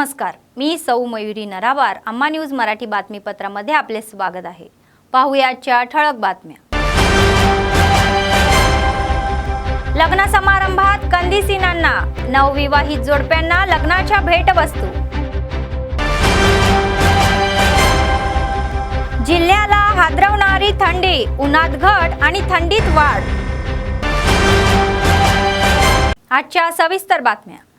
नमस्कार, मी सौ मयुरी नरावार. अम्मा न्यूज मराठी बातमीपत्रामध्ये आपले स्वागत आहे. पाहूयाच्या ठळक बातम्या. लग्न समारंभात कंदिसीनांना, नवविवाहित जोडप्यांना लग्नाच्या भेटवस्तू. जिल्ह्याला हादरवणारी थंडी, उन्हात घट आणि थंडीत वाढ. आजच्या सविस्तर बातम्या.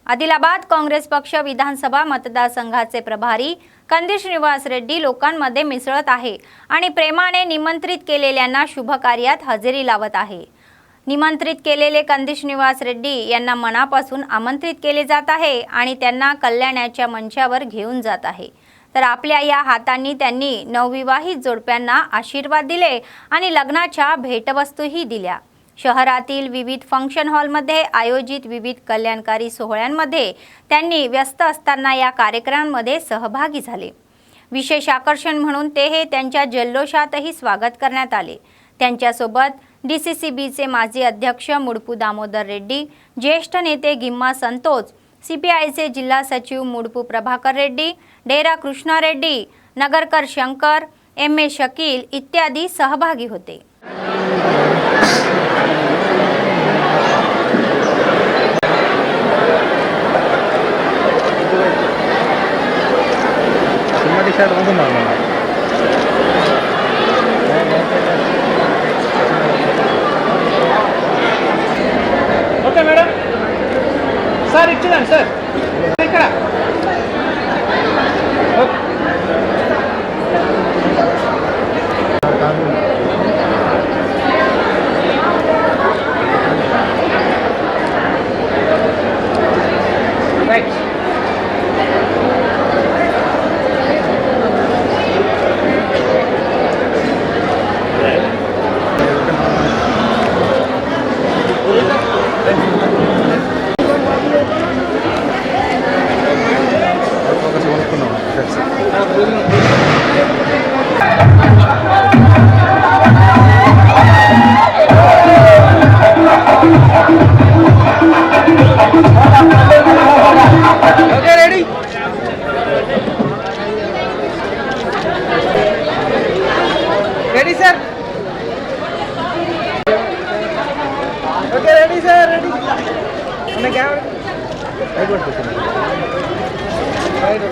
आदिलाबाद काँग्रेस पक्ष विधानसभा मतदारसंघाचे प्रभारी कंदी श्रीनिवास रेड्डी लोकांमध्ये मिसळत आहे आणि प्रेमाने निमंत्रित केलेल्यांना शुभ कार्यात हजेरी लावत आहे. निमंत्रित केलेले कंदी श्रीनिवास रेड्डी यांना मनापासून आमंत्रित केले जात आहे आणि त्यांना कल्याणाच्या मंचावर घेऊन जात आहे. तर आपल्या या हातांनी त्यांनी नवविवाहित जोडप्यांना आशीर्वाद दिले आणि लग्नाच्या भेटवस्तूही दिल्या. शहरातील विविध फंक्शन हॉलमध्ये आयोजित विविध कल्याणकारी सोहळ्यांमध्ये त्यांनी व्यस्त असताना या कार्यक्रमांमध्ये सहभागी झाले. विशेष आकर्षण म्हणून हे त्यांच्या जल्लोषातही स्वागत करण्यात आले. त्यांच्यासोबत डीसीसीबीचे माजी अध्यक्ष मुडपू दामोदर रेड्डी, ज्येष्ठ नेते गिम्मा संतोष, सीपीआयचे जिल्हा सचिव मुडपू प्रभाकर रेड्डी, डेरा कृष्णा रेड्डी, नगरकर शंकर, एम.ए. शकील इत्यादी सहभागी होते. ఓకే మేడం, సార్ ఇచ్చిందండి సార్ ఇక్కడ. Right. Okay ready. Ready sir. Okay ready sir, ready. అన్న కెమెరా రైట్ పట్టుకోండి. రైట్.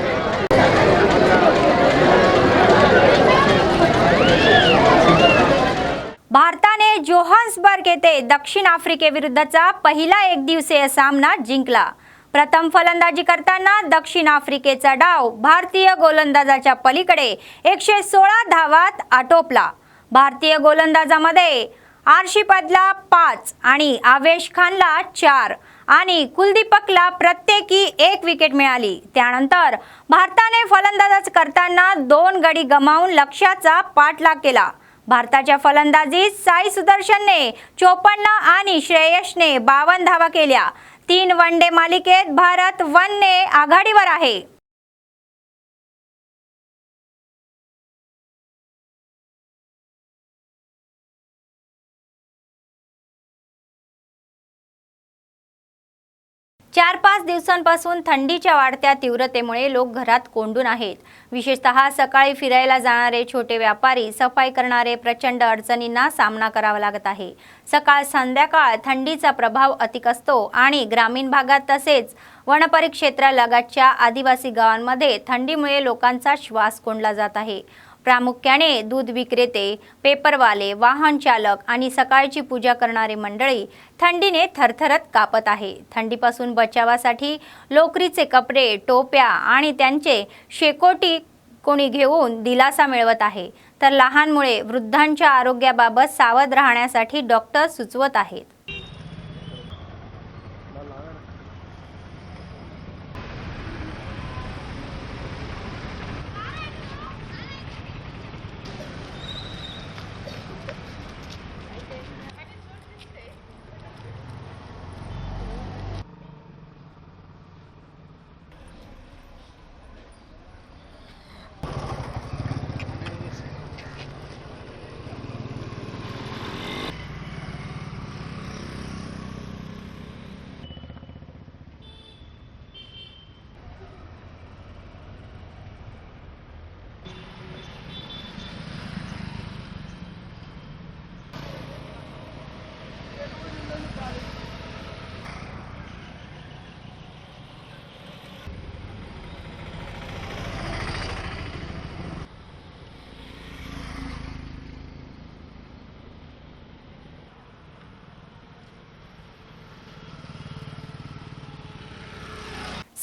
भारताने जोहान्सबर्ग येथे दक्षिण आफ्रिकेविरुद्धचा पहिला एकदिवसीय सामना जिंकला. प्रथम फलंदाजी करताना दक्षिण आफ्रिकेचा डाव भारतीय गोलंदाजाच्या पलीकडे 116 धावात आटोपला. भारतीय गोलंदाजामध्ये आर्शिपदला 5 आणि आवेश खानला 4 आणि कुलदीपकला प्रत्येकी 1 विकेट मिळाली. त्यानंतर भारताने फलंदाजी करताना 2 गडी गमावून लक्ष्याचा पाठलाग केला. भारताच्या फलंदाजीत साई सुदर्शनने 54 आणि श्रेयसने 52 धावा केल्या. 3 वनडे मालिकेत भारत 1 ने आघाडीवर आहे. चार 5 दिवसांपासून थंडीच्या वाढत्या तीव्रतेमुळे लोक घरात कोंडून आहेत. विशेषतः सकाळी फिरायला जाणारे छोटे व्यापारी, सफाई करणारे प्रचंड अडचणींना सामना करावा लागत आहे. सकाळ संध्याकाळ थंडीचा प्रभाव अधिक असतो आणि ग्रामीण भागात तसेच वनपरिक्षेत्रालगतच्या आदिवासी गावांमध्ये थंडीमुळे लोकांचा श्वास कोंडला जात आहे. प्रामुख्याने दूध विक्रेते, पेपरवाले, वाहन चालक आणि सकाळची पूजा करणारी मंडळी थंडीने थरथरत कापत आहे. थंडीपासून बचावासाठी लोकरीचे कपडे, टोप्या आणि त्यांचे शेकोटी कोणी घेऊन दिलासा मिळवत आहे. तर लहान मुले वृद्धांच्या आरोग्याबाबत सावध राहण्यासाठी डॉक्टर सुचवत आहेत.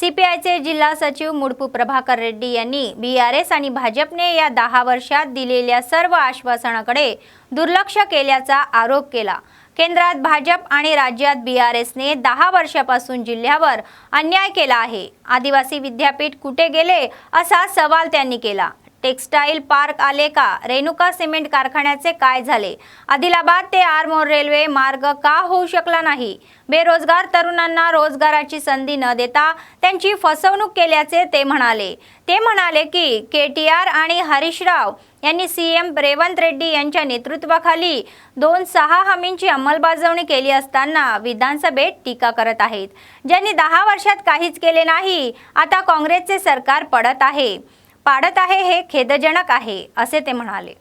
सीपीआयचे जिल्हा सचिव मुडपू प्रभाकर रेड्डी यांनी बीआरएस आणि भाजपने या 10 वर्षात दिलेल्या सर्व आश्वासनाकडे दुर्लक्ष केल्याचा आरोप केला। केंद्रात भाजप आणि राज्यात बीआरएसने 10 वर्षापासून जिल्ह्यावर अन्याय केला आहे। आदिवासी विद्यापीठ कुठे गेले असा सवाल त्यांनी केला। टेक्सटाईल पार्क आले का? रेणुका सिमेंट कारखान्याचे काय झाले? आदिलाबाद ते आरमोर रेल्वे मार्ग का होऊ शकला नाही? बेरोजगार तरुणांना रोजगाराची संधी न देता त्यांची फसवणूक केल्याचे ते म्हणाले की केटीआर आणि हरीश राव यांनी सीएम रेवंत रेड्डी यांच्या नेतृत्वाखाली 2-6 हमींची अंमलबजावणी केली असताना विधानसभेत टीका करत आहेत। ज्यांनी 10 वर्षात काहीच केले नाही, आता काँग्रेसचे सरकार पाडत आहे हे खेदजनक आहे असे ते म्हणाले।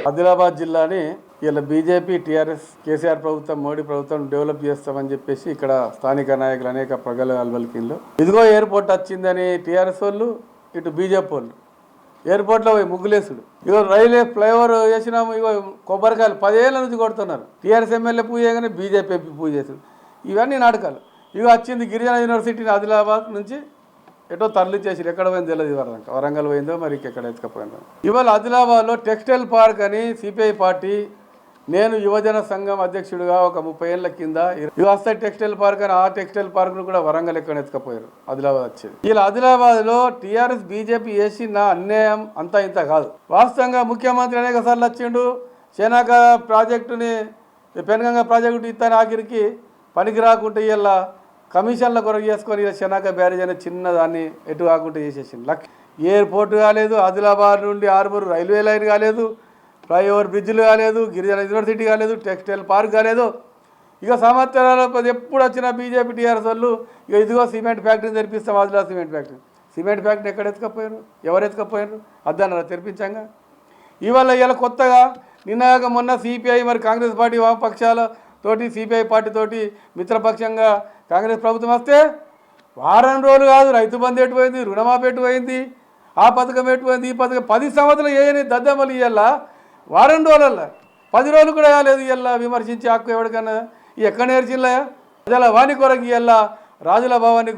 ఆదిలాబాద్ జిల్లాని ఇలా బీజేపీ టీఆర్ఎస్ కేసీఆర్ ప్రభుత్వం మోడీ ప్రభుత్వం డెవలప్ చేస్తామని చెప్పేసి ఇక్కడ స్థానిక నాయకులు అనేక ప్రగల్భాలు ఇదిగో ఎయిర్పోర్ట్ వచ్చిందని టీఆర్ఎస్ వాళ్ళు ఇటు బీజేపీ వాళ్ళు ఎయిర్పోర్ట్లో పోయి ముగ్గులేసుడు ఇగో రైల్వే ఫ్లైఓవర్ చేసినాము ఇగో కొబ్బరికాయలు 10 ఏళ్ళ నుంచి కొడుతున్నారు। టీఆర్ఎస్ ఎమ్మెల్యే పూజ చేయగానే బీజేపీ ఎంపీ పూజ చేశారు। ఇవన్నీ నాటకాలు। ఇగో వచ్చింది గిరిజన యూనివర్సిటీని ఆదిలాబాద్ నుంచి ఎటో తరలి చేసి ఎక్కడ పోయింది తెలియదు, వరంగల్ పోయిందో మరి ఎక్కడ ఎత్తుకపోయిందో। ఇవాళ ఆదిలాబాద్లో టెక్స్టైల్ పార్క్ అని సిపిఐ పార్టీ, నేను యువజన సంఘం అధ్యక్షుడిగా ఒక 30 ఏళ్ల కింద ఇవి వస్తాయి టెక్స్టైల్ పార్క్ అని, ఆ టెక్స్టైల్ పార్క్ను కూడా వరంగల్ ఎక్కడ ఎత్తుకపోయారు, ఆదిలాబాద్ వచ్చేది। ఇలా ఆదిలాబాద్లో టీఆర్ఎస్ బీజేపీ చేసిన అన్యాయం అంతా ఇంత కాదు। వాస్తవంగా ముఖ్యమంత్రి అనేక సార్లు వచ్చిండు, చేనాక ప్రాజెక్టుని పెనగంగ ప్రాజెక్టు ఇస్తాను ఆఖరికి పనికి రాకుంటే ఇలా కమిషన్ల కొరకు చేసుకొని ఇలా శనాక బ్యారేజ్ అనే చిన్నదాన్ని ఎటు కాకుండా చేసేసింది। ఎయిర్పోర్ట్ కాలేదు, ఆదిలాబాద్ నుండి ఆర్మూర్ రైల్వే లైన్ కాలేదు, ఫ్లైఓవర్ బ్రిడ్జ్లు కాలేదు, గిరిజన యూనివర్సిటీ కాలేదు, టెక్స్టైల్ పార్క్ కాలేదు। ఇక సంవత్సరాలు ఎప్పుడు వచ్చిన బీజేపీ టీఆర్ఎస్ వాళ్ళు ఇక ఇదిగో సిమెంట్ ఫ్యాక్టరీని తెరిపిస్తాం, ఆదిలాబాద్ సిమెంట్ ఫ్యాక్టరీ ఎక్కడ ఎత్తుకపోయారు, ఎవరు ఎత్తుకపోయారు? అద్దన్నారా తెరిపించాగా। ఇవాళ ఇలా కొత్తగా నిన్నగా మొన్న సిపిఐ మరి కాంగ్రెస్ పార్టీ వామపక్షాలతోటి సిపిఐ పార్టీతోటి మిత్రపక్షంగా కాంగ్రెస్ ప్రభుత్వం వస్తే వారం రోజులు కాదు, రైతు బంధు ఎటుపోయింది, రుణమాఫీ ఎటుపోయింది, ఆ పథకం ఎటుపోయింది, ఈ పథకం 10 సంవత్సరాలు ఏని దద్దమ్మలు ఇవ్వాలా వారం రోజులల్లా 10 రోజులు కూడా కాలేదు ఇవ్వాలా విమర్శించి హక్కు ఎవరికన్నా ఎక్కడ నేర్చిల్లా ప్రజల వాణి కొరకు ఇవ్వాలా రాజుల భవాన్ని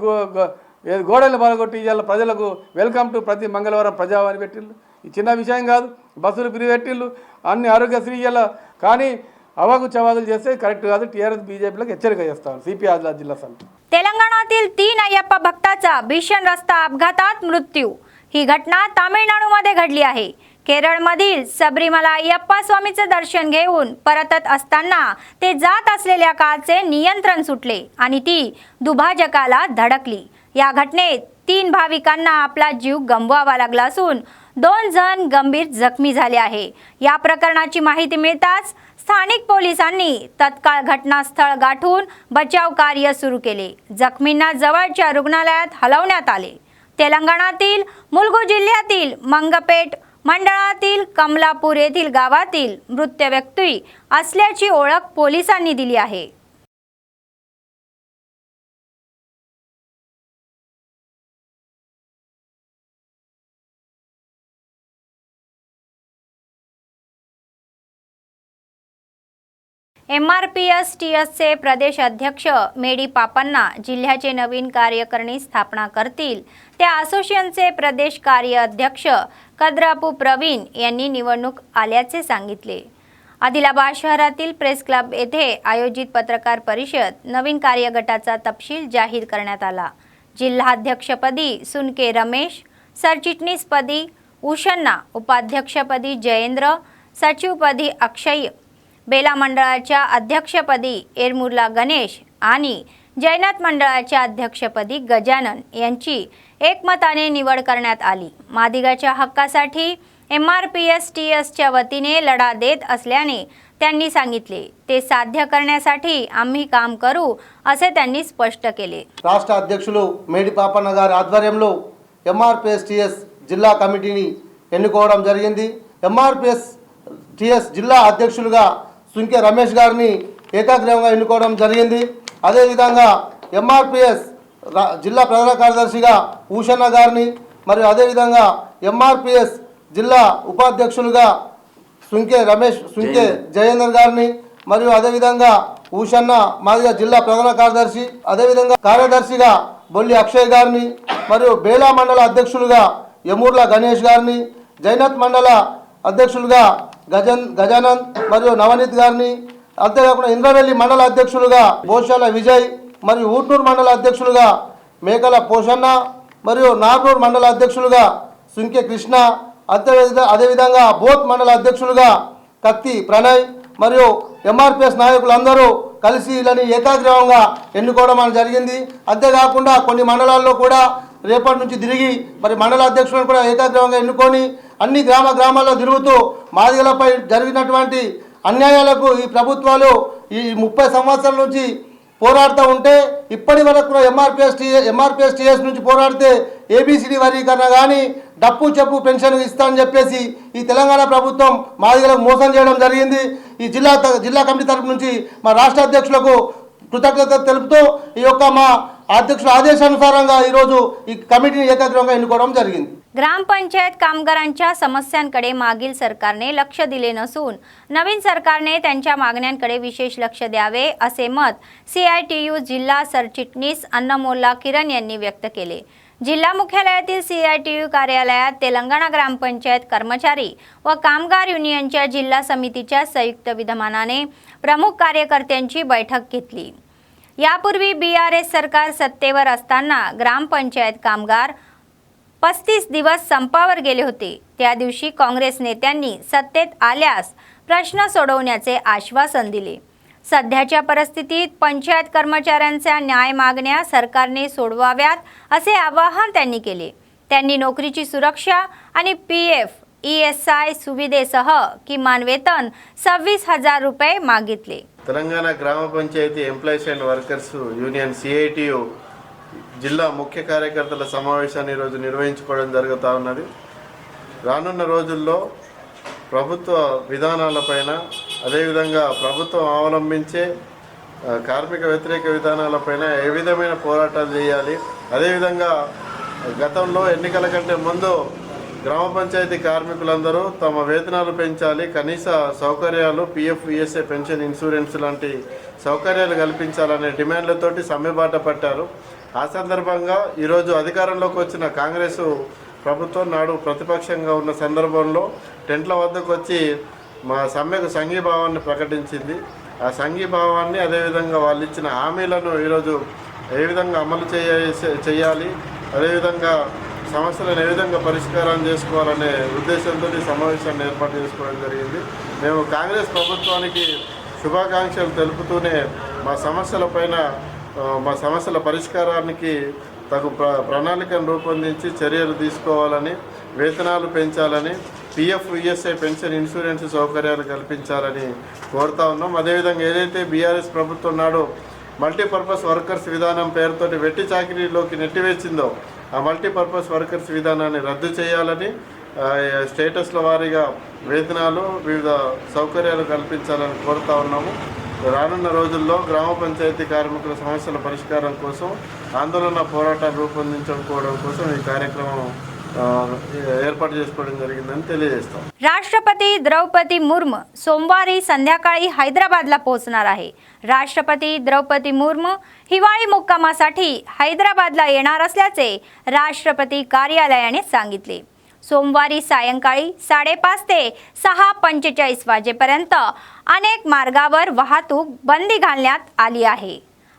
గోడలు బాలగొట్టి ఇవ్వాల ప్రజలకు వెల్కమ్ టు ప్రతి మంగళవారం ప్రజావాణి పెట్టిళ్ళు। ఈ చిన్న విషయం కాదు, బస్సులు ఫ్రీ పెట్టిళ్ళు, అన్ని ఆరోగ్యశ్రీ ఇవ్వాలా। కానీ अवागू चवागुल చేస్తే కరెక్ట్ కాదు। టీఆర్ఎస్ బీజేపీలకు హెచ్చరిక చేస్తాను సిపి ఆదిలాబాద్ जिल्हा समिती। तेलंगणातील 3 अय्यप्पा भक्ताचा भीषण रस्ता अपघातात मृत्यू। ही घटना तामिळनाडूमध्ये घडली आहे। केरळमधील सबरीमला अय्यप्पा स्वामीचे दर्शन घेऊन परतत असताना ते जात असलेल्या कारचे नियंत्रण सुटले आणि ती दुभाजकाला धडकली। या घटनेत 3 भाविकांना आपला जीव गमवावा लागला असून 2 जण गंभीर जखमी झाले आहे। या प्रकरणाची माहिती मिळताच स्थानिक पोलिसांनी तत्काळ घटनास्थळ गाठून बचाव कार्य सुरू केले। जखमींना जवळच्या रुग्णालयात हलवण्यात आले। तेलंगणातील मुलुगू जिल्ह्यातील मंगपेट मंडळातील कमलापूर येथील गावातील मृत व्यक्ती असल्याची ओळख पोलिसांनी दिली आहे। MRPS-TSचे प्रदेश अध्यक्ष मेडी पापांना जिल्ह्याचे नवीन कार्यकारिणी स्थापना करतील त्या असोसिएशनचे प्रदेश कार्य अध्यक्ष कद्रापू प्रवीण यांनी निवडणूक आल्याचे सांगितले। आदिलाबाद शहरातील प्रेस क्लब येथे आयोजित पत्रकार परिषद नवीन कार्यगटाचा तपशील जाहीर करण्यात आला। जिल्हाध्यक्षपदी सुनके रमेश, सरचिटणीसपदी उषन्ना, उपाध्यक्षपदी जयेंद्र, सचिवपदी अक्षय, बेला मंडळाच्या अध्यक्षपदी एरमुरला गणेश आणि जैनात मंडळाच्या अध्यक्षपदी गजानन यांची एकमताने निवड करण्यात आली। मादिगाच्या हक्कासाठी MRPS-TSच्या वतीने लढा देत असल्याने त्यांनी सांगितले। ते साध्य करण्यासाठी आम्ही काम करू असे त्यांनी स्पष्ट केले। రాష్ట్ర అధ్యక్షులు మేడి పాపన్న గారి ఆధ్వర్యంలో MRPS-TS జిల్లా కమిటీని ఎన్నుకోవడం జరిగింది। MRPS-TS జిల్లా అధ్యక్షులుగా సుంకే రమేష్ గారిని ఏకాగ్రీవంగా ఎన్నుకోవడం జరిగింది। అదేవిధంగా MRPS జిల్లా ప్రధాన కార్యదర్శిగా ఊషన్న గారిని మరియు అదేవిధంగా MRPS జిల్లా ఉపాధ్యక్షులుగా సుంకే జయేందర్ గారిని మరియు అదేవిధంగా ఊషన్న మాదిగ జిల్లా ప్రధాన కార్యదర్శి, అదేవిధంగా కార్యదర్శిగా బొల్లి అక్షయ్ గారిని, మరియు బేలా మండల అధ్యక్షులుగా యమూర్ల గణేష్ గారిని, జైనత్ మండల అధ్యక్షులుగా గజానంద్ మరియు నవనీత్ గారిని, అంతేకాకుండా ఇంద్రవెల్లి మండల అధ్యక్షులుగా బోషాల విజయ్ మరియు ఊట్నూరు మండల అధ్యక్షులుగా మేకల పోషన్న మరియు నాగూర్ మండల అధ్యక్షులుగా సుంకె కృష్ణ, అదేవిధంగా బోత్ మండల అధ్యక్షులుగా కత్తి ప్రణయ్ మరియు ఎంఆర్పిఎస్ నాయకులందరూ కలిసి వీళ్ళని ఏకాగ్రీవంగా ఎన్నుకోవడం అనేది జరిగింది. అంతేకాకుండా కొన్ని మండలాల్లో కూడా రేపటి నుంచి తిరిగి మరి మండల అధ్యక్షులను కూడా ఏకాగ్రీవంగా ఎన్నుకొని అన్ని గ్రామాల్లో తిరుగుతూ మాదిగలపై జరిగినటువంటి అన్యాయాలకు ఈ ప్రభుత్వాలు ఈ 30 సంవత్సరాల నుంచి పోరాడుతూ ఉంటే ఇప్పటి వరకు కూడా ఎంఆర్పిఎస్ టీఎస్ నుంచి పోరాడితే ఏబిసిడి వర్గీకరణ కానీ డప్పు చెప్పు పెన్షన్ ఇస్తానని చెప్పేసి ఈ తెలంగాణ ప్రభుత్వం మాదిగలకు మోసం చేయడం జరిగింది. ఈ జిల్లా కమిటీ తరపు నుంచి మా రాష్ట్ర అధ్యక్షులకు కృతజ్ఞత తెలుపుతూ ఈ యొక్క మా అధ్యక్షుల आदेशानुसार ఈరోజు ఈ कमिटीने ఏకగ్రీవంగా ఎన్నుకోవడం జరిగింది. ग्रामपंचायत कामगारांच्या समस्यांकडे मागील सरकारने लक्ष दिले नसून नवीन सरकारने त्यांच्या मागण्यांकडे विशेष लक्ष द्यावे असे मत CITU जिल्हा सरचिटणीस अन्नमोल्ला किरण यांनी व्यक्त केले. जिल्हा मुख्यालयातील CITU कार्यालयात तेलंगणा ग्रामपंचायत कर्मचारी व कामगार युनियनच्या जिल्हा समितीच्या संयुक्त विद्यमानाने प्रमुख कार्यकर्त्यांची बैठक घेतली. यापूर्वी BRS सरकार सत्तेवर असताना ग्रामपंचायत कामगार 35 दिवस संपावर गेले होते. त्या दिवशी काँग्रेस नेत्यांनी सत्तेत आल्यास प्रश्न सोडवण्याचे आश्वासन दिले. सध्याच्या परिस्थितीत पंचायत कर्मचाऱ्यांच्या न्याय मागण्या सरकारने सोडवाव्यात असे आवाहन त्यांनी केले. त्यांनी नोकरीची सुरक्षा आणि PF ESI सुविधेसह किमान वेतन 26,000 रुपये मागितले. తెలంగాణ గ్రామ panchayat employees and workers union CITU జిల్లా ముఖ్య కార్యకర్తల సమావేశాన్ని ఈరోజు నిర్వహించుకోవడం జరుగుతూ ఉన్నది. రానున్న రోజుల్లో ప్రభుత్వ విధానాలపైన అదేవిధంగా ప్రభుత్వం అవలంబించే కార్మిక వ్యతిరేక విధానాలపైన ఏ విధమైన పోరాటాలు చేయాలి, అదేవిధంగా గతంలో ఎన్నికల కంటే ముందు గ్రామ పంచాయతీ కార్మికులందరూ తమ వేతనాలు పెంచాలి, కనీస సౌకర్యాలు PF ESI పెన్షన్ ఇన్సూరెన్స్ లాంటి సౌకర్యాలు కల్పించాలనే డిమాండ్లతోటి సమ్మెబాట పట్టారు. ఆ సందర్భంగా ఈరోజు అధికారంలోకి వచ్చిన కాంగ్రెస్ ప్రభుత్వం నాడు ప్రతిపక్షంగా ఉన్న సందర్భంలో టెంట్ల వద్దకు వచ్చి మా సమ్మెకు సంఘీభావాన్ని ప్రకటించింది. ఆ సంఘీభావాన్ని అదేవిధంగా వాళ్ళు ఇచ్చిన హామీలను ఈరోజు ఏ విధంగా అమలు చేయాలి, అదేవిధంగా సమస్యలను ఏ విధంగా పరిష్కారం చేసుకోవాలనే ఉద్దేశంతో ఈ సమావేశాన్ని ఏర్పాటు చేసుకోవడం జరిగింది. మేము కాంగ్రెస్ ప్రభుత్వానికి శుభాకాంక్షలు తెలుపుతూనే మా సమస్యల పరిష్కారానికి తగు ప్రణాళికను రూపొందించి చర్యలు తీసుకోవాలని, వేతనాలు పెంచాలని, PF ESI పెన్షన్ ఇన్సూరెన్స్ సౌకర్యాలు కల్పించాలని కోరుతా ఉన్నాం. అదేవిధంగా ఏదైతే BRS ప్రభుత్వం నాడు మల్టీపర్పస్ వర్కర్స్ విధానం పేరుతోటి వెట్టి చాకిరీలోకి నెట్టివేసిందో ఆ మల్టీపర్పస్ వర్కర్స్ విధానాన్ని రద్దు చేయాలని, స్టేటస్ల వారీగా వేతనాలు వివిధ సౌకర్యాలు కల్పించాలని కోరుతా ఉన్నాము. రానున్న రోజుల్లో గ్రామ పంచాయతీ కార్మికుల సమస్యల పరిష్కారం కోసం ఆందోళన పోరాటాలు రూపొందించుకోవడం కోసం ఈ కార్యక్రమం ఏర్పాటు చేసుకోవడం జరిగిందని తెలియజేస్తాం. राष्ट्रपती द्रौपदी मुर्मू सोमवारी संध्याकाळी हैदराबादला पोहोचणार आहे. राष्ट्रपती द्रौपदी मुर्मू हिवाळी मुक्कामासाठी हैदराबादला येणार असल्याचे राष्ट्रपती कार्यालयाने सांगितले. सोमवारी सायंकाळी 5:30 ते 6:45 वाजेपर्यंत अनेक मार्गावर वाहतूक बंदी घालण्यात आली आहे.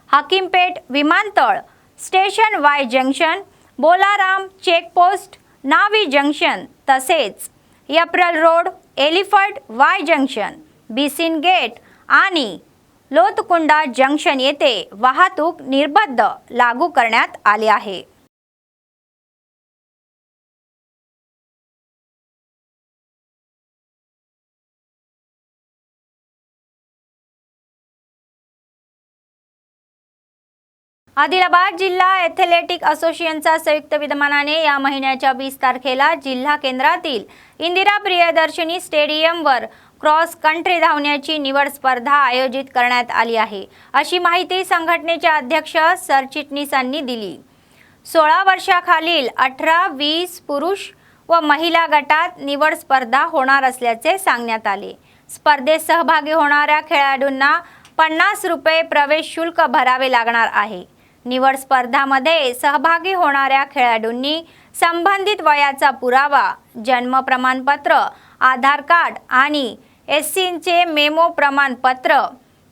हकीमपेट विमानतळ, station Y junction, Bolarum checkpost, नावी जंक्शन तसेच एप्रिल road, elephant Y junction, bison gate आणि लोतकुंडा जंक्शन येथे वाहतूक निर्बंध लागू करण्यात आले आहे. आदिलाबाद जिल्हा एथलेटिक असोसिएशनचा संयुक्त विद्यमानाने या महिन्याच्या 20 तारखेला जिल्हा केंद्रातील इंदिरा प्रियदर्शनी स्टेडियमवर क्रॉस कंट्री धावण्याची निवड स्पर्धा आयोजित करण्यात आली आहे, अशी माहिती संघटनेचे अध्यक्ष सरचिटणीसांनी दिली. 16 वर्षाखालील 18-20 पुरुष व महिला गटात निवड स्पर्धा होणार असल्याचे सांगण्यात आले. स्पर्धेत सहभागी होणाऱ्या खेळाडूंना 50 रुपये प्रवेश शुल्क भरावे लागणार आहे। निवड स्पर्धामध्ये सहभागी होणाऱ्या खेळाडूंनी संबंधित वयाचा पुरावा, जन्म प्रमाणपत्र, आधार कार्ड आणि एससीचे मेमो प्रमाणपत्र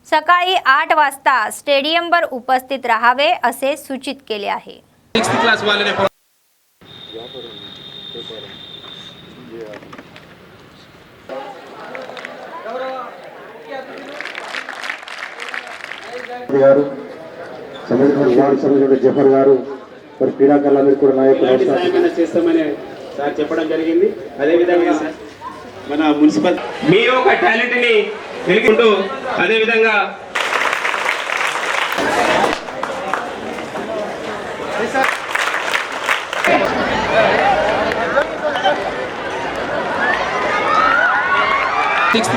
सकाळी 8 वाजता स्टेडियमवर उपस्थित राहावे असे सूचित केले आहे। 6th क्लास वाले ने గారు సమగ్ర జఫర్ గారు మరి క్రీడాకారులందరూ కూడా నాయకులు సాయమైనా చేస్తామని సార్ చెప్పడం జరిగింది। అదే విధంగా మన మున్సిపల్ మీ యొక్క టాలెంట్ ని వెలుగుకుంటూ అదే విధంగా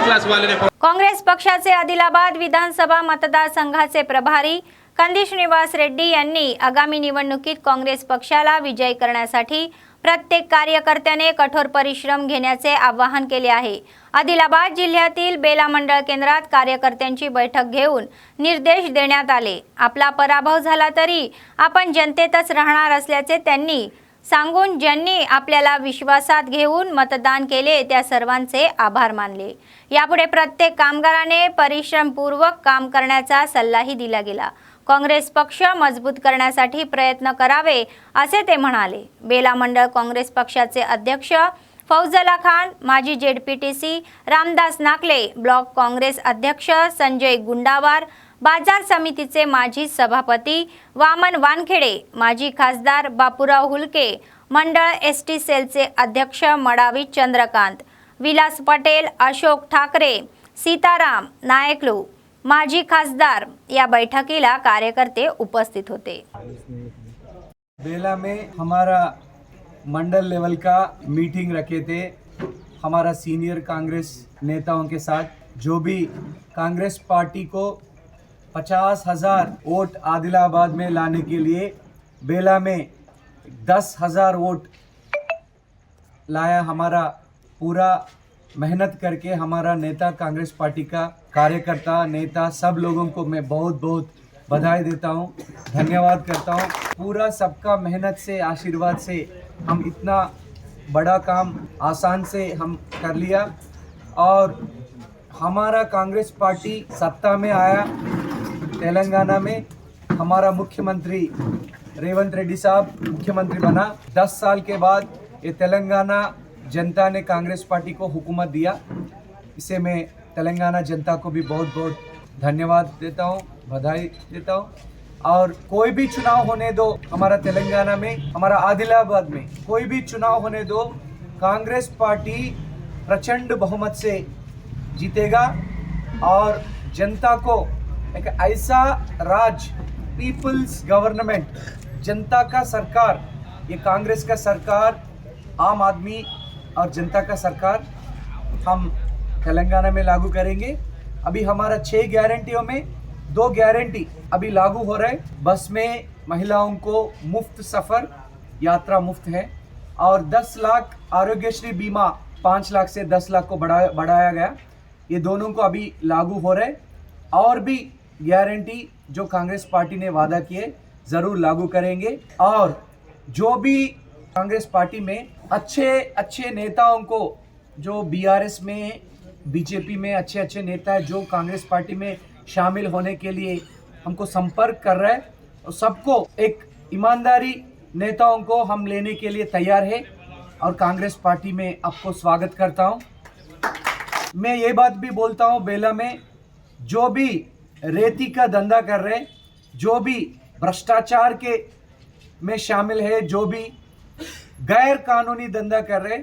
क्लास वाले ने काँग्रेस पक्षाचे आदिलाबाद विधानसभा मतदारसंघाचे प्रभारी कंदी श्रीनिवास रेड्डी यांनी आगामी निवडणुकीत काँग्रेस पक्षाला विजयी करण्यासाठी प्रत्येक कार्यकर्त्याने कठोर परिश्रम घेण्याचे आवाहन केले आहे। आदिलाबाद जिल्ह्यातील बेला मंडळ केंद्रात कार्यकर्त्यांची बैठक घेऊन निर्देश देण्यात आले। आपला पराभव झाला तरी आपण जनतेतच राहणार असल्याचे त्यांनी सांगून ज्यांनी आपल्याला विश्वासात घेऊन मतदान केले त्या सर्वांचे आभार मानले। यापुढे प्रत्येक कामगाराने परिश्रमपूर्वक काम करण्याचा सल्लाही दिला गेला। काँग्रेस पक्ष मजबूत करण्यासाठी प्रयत्न करावे असे ते म्हणाले। बेला मंडळ काँग्रेस पक्षाचे अध्यक्ष फौजला खान, माजी जेडपीटीसी रामदास नाकले, ब्लॉक काँग्रेस अध्यक्ष संजय गुंडावार, बाजार समितीचे माजी सभापती वामन वानखेडे, माजी खासदार बापूराव हुलके, मंडळ एसटी सेलचे अध्यक्ष मडावी चंद्रकांत, विलास पटेल, अशोक ठाकरे, सीताराम नायकलू, माजी खासदार या बैठकीला कार्यकर्ते उपस्थित होते। बेला में हमारा मंडल लेवल का मीटिंग रखे थे हमारा सीनियर कांग्रेस नेताओं के साथ, जो भी कांग्रेस पार्टी को 50,000 वोट आदिलाबाद में लाने के लिए बेला में 10,000 वोट लाया। हमारा पूरा मेहनत करके हमारा नेता, कांग्रेस पार्टी का कार्यकर्ता, नेता, सब लोगों को मैं बहुत बहुत बधाई देता हूँ, धन्यवाद करता हूँ। पूरा सबका मेहनत से, आशीर्वाद से हम इतना बड़ा काम आसान से हम कर लिया और हमारा कांग्रेस पार्टी सत्ता में आया। तेलंगाना में हमारा मुख्यमंत्री रेवंत रेड्डी साहब मुख्यमंत्री बना। 10 साल के बाद ये तेलंगाना जनता ने कांग्रेस पार्टी को हुकूमत दिया। इसे मैं तेलंगाना जनता को भी बहुत बहुत धन्यवाद देता हूँ, बधाई देता हूँ। और कोई भी चुनाव होने दो हमारा तेलंगाना में, हमारा आदिलाबाद में कोई भी चुनाव होने दो, कांग्रेस पार्टी प्रचंड बहुमत से जीतेगा और जनता को एक ऐसा राज, पीपल्स गवर्नमेंट, जनता का सरकार, ये कांग्रेस का सरकार, आम आदमी और जनता का सरकार हम तेलंगाना में लागू करेंगे। अभी हमारा 6 गारंटियों में 2 गारंटी अभी लागू हो रहे। बस में महिलाओं को मुफ्त सफ़र, यात्रा मुफ्त है और 10 लाख आरोग्यश्री बीमा 5 लाख से 10 लाख को बढ़ाया गया। ये दोनों को अभी लागू हो रहे और भी गारंटी जो कांग्रेस पार्टी ने वादा किए ज़रूर लागू करेंगे। और जो भी कांग्रेस पार्टी में अच्छे नेताओं को, जो बीआरएस में, बीजेपी में अच्छे नेता है, जो कांग्रेस पार्टी में शामिल होने के लिए हमको संपर्क कर रहे हैं, और सबको एक ईमानदारी नेताओं को हम लेने के लिए तैयार है और कांग्रेस पार्टी में आपको स्वागत करता हूं। मैं ये बात भी बोलता हूं, बेला में जो भी रेती का धंधा कर रहे, जो भी भ्रष्टाचार के में शामिल है, जो भी गैर कानूनी धंधा कर रहे,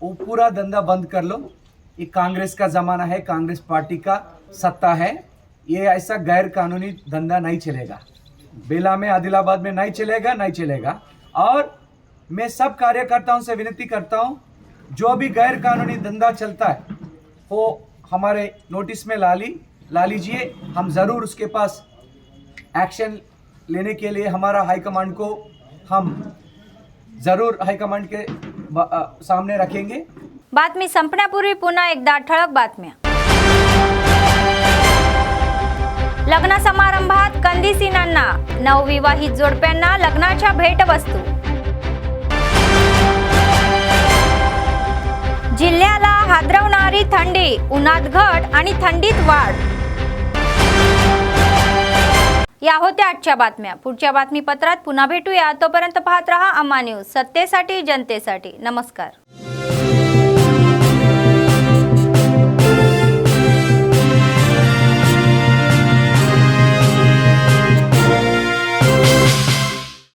वो पूरा धंधा बंद कर लो। ये कांग्रेस का ज़माना है, कांग्रेस पार्टी का सत्ता है, ये ऐसा गैर कानूनी धंधा नहीं चलेगा। बेला में, आदिलाबाद में नहीं चलेगा। और मैं सब कार्यकर्ताओं से विनती करता हूँ, जो भी गैर कानूनी धंधा चलता है वो हमारे नोटिस में ला लीजिए। हम ज़रूर उसके पास एक्शन लेने के लिए हमारा हाईकमांड को हम ज़रूर हाईकमांड के सामने रखेंगे। बातमी संपण्यापूर्वी पुन्हा एकदा ठळक बातम्या। लग्न समारंभात कंदिसीनांना, नवविवाहित जोडप्यांना लग्नाच्या भेटवस्तू. जिल्ह्याला हादरवणारी थंडी, उन्हात घट आणि थंडीत वाढ. या होत्या आजच्या बातम्या. पुढच्या बातमीपत्रात पुन्हा भेटूया. तोपर्यंत पाहत रहा अम्मा न्यूज, सत्तेसाठी जनतेसाठी. नमस्कार.